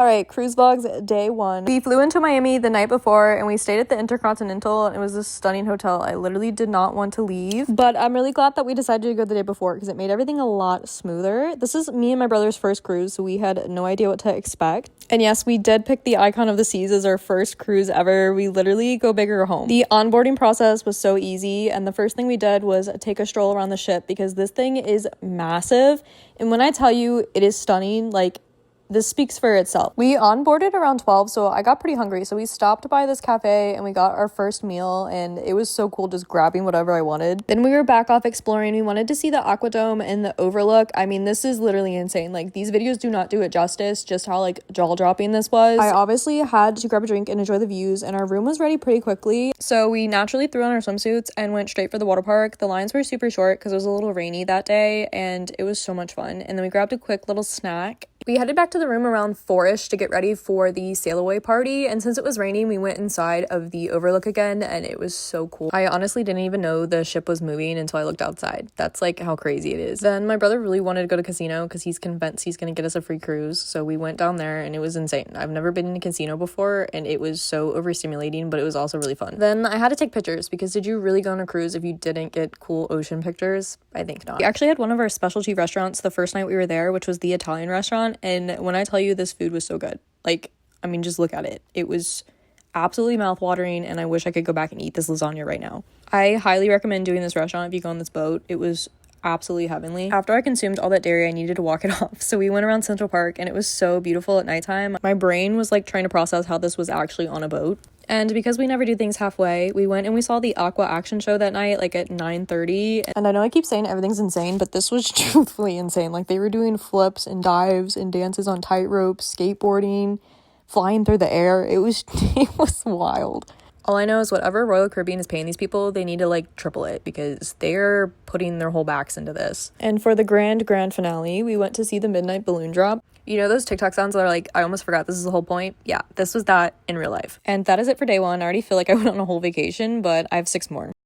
All right, cruise vlogs day one. We flew into Miami the night before and we stayed at the Intercontinental, and it was this stunning hotel. I literally did not want to leave, but I'm really glad that we decided to go the day before because it made everything a lot smoother. This is me and my brother's first cruise, so we had no idea what to expect. And yes, we did pick the Icon of the Seas as our first cruise ever. We literally go big or home. The onboarding process was so easy, and the first thing we did was take a stroll around the ship because this thing is massive. And when I tell you it is stunning, like, this speaks for itself. We onboarded around 12, so I got pretty hungry. So we stopped by this cafe and we got our first meal, and it was so cool just grabbing whatever I wanted. Then we were back off exploring. We wanted to see the Aquadome and the Overlook. I mean, this is literally insane. Like, these videos do not do it justice, just how like jaw-dropping this was. I obviously had to grab a drink and enjoy the views, and our room was ready pretty quickly. So we naturally threw on our swimsuits and went straight for the water park. The lines were super short because it was a little rainy that day, and it was so much fun. And then we grabbed a quick little snack. We headed back to the room around 4-ish to get ready for the sail away party, and since it was raining, we went inside of the Overlook again, and it was so cool. I honestly didn't even know the ship was moving until I looked outside. That's like how crazy it is. Then my brother really wanted to go to casino because he's convinced he's gonna get us a free cruise, so we went down there and it was insane. I've never been in a casino before, and it was so overstimulating, but it was also really fun. Then I had to take pictures because did you really go on a cruise if you didn't get cool ocean pictures? I think not. We actually had one of our specialty restaurants the first night we were there, which was the Italian restaurant, and when I tell you this food was so good, like, I mean, just look at it. It was absolutely mouth-watering, and I wish I could go back and eat this lasagna right now. I highly recommend doing this restaurant if you go on this boat. It was absolutely heavenly. After I consumed all that dairy, I needed to walk it off, so we went around Central Park, and it was so beautiful at nighttime. My brain was like trying to process how this was actually on a boat. And because we never do things halfway, we went and we saw the Aqua Action Show that night, like at 9:30. And I know I keep saying everything's insane, but this was truthfully insane. Like, they were doing flips and dives and dances on tight ropes, skateboarding, flying through the air. It was wild. All I know is whatever Royal Caribbean is paying these people, they need to like triple it because they're putting their whole backs into this. And for the grand finale, we went to see the midnight balloon drop. You know those TikTok sounds that are like, I almost forgot this is the whole point? Yeah, this was that in real life. And that is it for day one. I already feel like I went on a whole vacation, but I have 6 more.